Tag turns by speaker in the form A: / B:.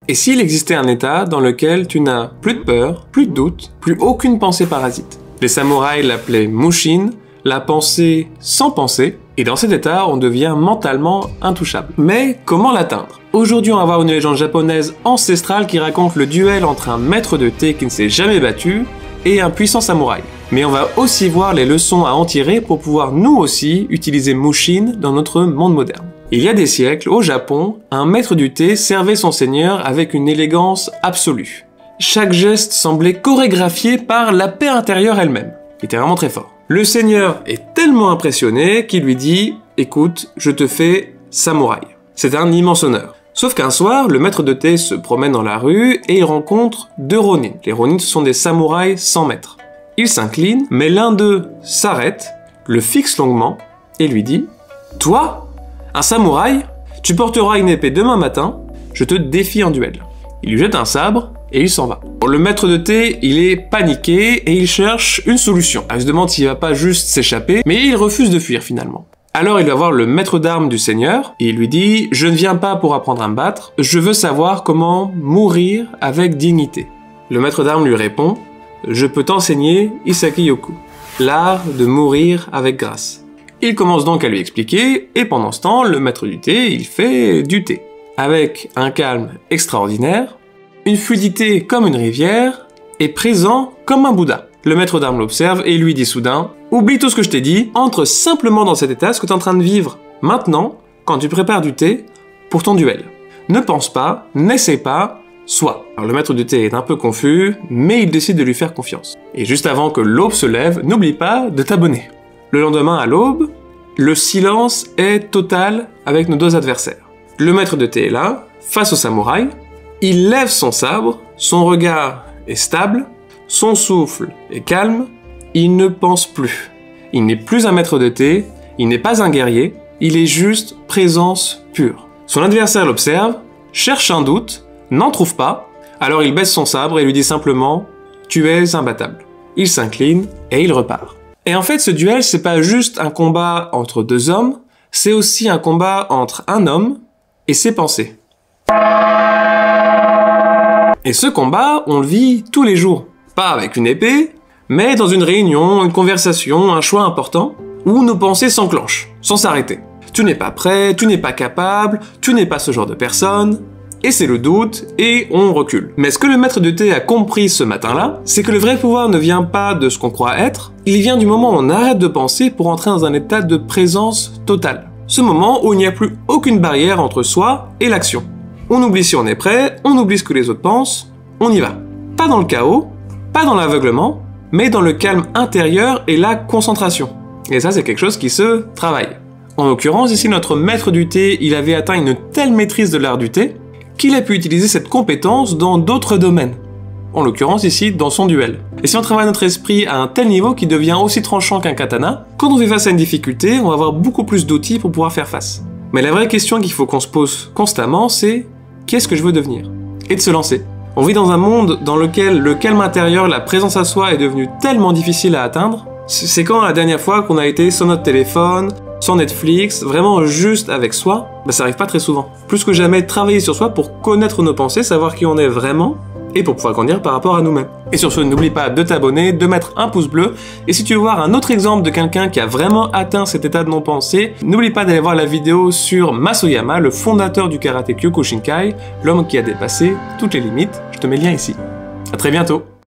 A: Et s'il existait un état dans lequel tu n'as plus de peur, plus de doute, plus aucune pensée parasite? Les samouraïs l'appelaient Mushin, la pensée sans pensée, et dans cet état, on devient mentalement intouchable. Mais comment l'atteindre? Aujourd'hui, on va voir une légende japonaise ancestrale qui raconte le duel entre un maître de thé qui ne s'est jamais battu et un puissant samouraï. Mais on va aussi voir les leçons à en tirer pour pouvoir nous aussi utiliser Mushin dans notre monde moderne. Il y a des siècles, au Japon, un maître du thé servait son seigneur avec une élégance absolue. Chaque geste semblait chorégraphié par la paix intérieure elle-même. Il était vraiment très fort. Le seigneur est tellement impressionné qu'il lui dit « Écoute, je te fais samouraï ». C'est un immense honneur. Sauf qu'un soir, le maître de thé se promène dans la rue et il rencontre deux ronin. Les ronin, ce sont des samouraïs sans maître. Il s'incline, mais l'un d'eux s'arrête, le fixe longuement et lui dit « Toi, un samouraï, tu porteras une épée demain matin, je te défie en duel. » Il lui jette un sabre et il s'en va. Bon, le maître de thé, il est paniqué et il cherche une solution. Il se demande s'il va pas juste s'échapper, mais il refuse de fuir finalement. Alors il va voir le maître d'armes du seigneur et il lui dit « Je ne viens pas pour apprendre à me battre, je veux savoir comment mourir avec dignité. » Le maître d'armes lui répond « Je peux t'enseigner Isaki-yoku, l'art de mourir avec grâce. » Il commence donc à lui expliquer et pendant ce temps, le maître du thé, il fait du thé. Avec un calme extraordinaire, une fluidité comme une rivière, et présent comme un Bouddha. Le maître d'armes l'observe et lui dit soudain « Oublie tout ce que je t'ai dit, entre simplement dans cet état ce que tu es en train de vivre maintenant, quand tu prépares du thé, pour ton duel. Ne pense pas, n'essaie pas, sois. » Alors le maître du thé est un peu confus, mais il décide de lui faire confiance. Et juste avant que l'aube se lève, n'oublie pas de t'abonner. Le lendemain à l'aube, le silence est total avec nos deux adversaires. Le maître de thé est là, face au samouraï, il lève son sabre, son regard est stable, son souffle est calme, il ne pense plus. Il n'est plus un maître de thé, il n'est pas un guerrier, il est juste présence pure. Son adversaire l'observe, cherche un doute, n'en trouve pas, alors il baisse son sabre et lui dit simplement « Tu es imbattable ». Il s'incline et il repart. Et en fait, ce duel, c'est pas juste un combat entre deux hommes, c'est aussi un combat entre un homme et ses pensées. Et ce combat, on le vit tous les jours. Pas avec une épée, mais dans une réunion, une conversation, un choix important, où nos pensées s'enclenchent, sans s'arrêter. Tu n'es pas prêt, tu n'es pas capable, tu n'es pas ce genre de personne, et c'est le doute, et on recule. Mais ce que le maître de thé a compris ce matin-là, c'est que le vrai pouvoir ne vient pas de ce qu'on croit être, il vient du moment où on arrête de penser pour entrer dans un état de présence totale. Ce moment où il n'y a plus aucune barrière entre soi et l'action. On oublie si on est prêt, on oublie ce que les autres pensent, on y va. Pas dans le chaos, pas dans l'aveuglement, mais dans le calme intérieur et la concentration. Et ça, c'est quelque chose qui se travaille. En l'occurrence, ici, notre maître du thé, il avait atteint une telle maîtrise de l'art du thé qu'il a pu utiliser cette compétence dans d'autres domaines. En l'occurrence, ici, dans son duel. Et si on travaille notre esprit à un tel niveau qu'il devient aussi tranchant qu'un katana, quand on fait face à une difficulté, on va avoir beaucoup plus d'outils pour pouvoir faire face. Mais la vraie question qu'il faut qu'on se pose constamment, c'est qu'est-ce que je veux devenir? Et de se lancer. On vit dans un monde dans lequel le calme intérieur, la présence à soi est devenu tellement difficile à atteindre. C'est quand la dernière fois qu'on a été sur notre téléphone, sur Netflix, vraiment juste avec soi, ça arrive pas très souvent. Plus que jamais, travailler sur soi pour connaître nos pensées, savoir qui on est vraiment, et pour pouvoir grandir par rapport à nous-mêmes. Et sur ce, n'oublie pas de t'abonner, de mettre un pouce bleu, et si tu veux voir un autre exemple de quelqu'un qui a vraiment atteint cet état de non-pensée, n'oublie pas d'aller voir la vidéo sur Masoyama, le fondateur du karaté Kyokushinkai, l'homme qui a dépassé toutes les limites. Je te mets le lien ici. À très bientôt.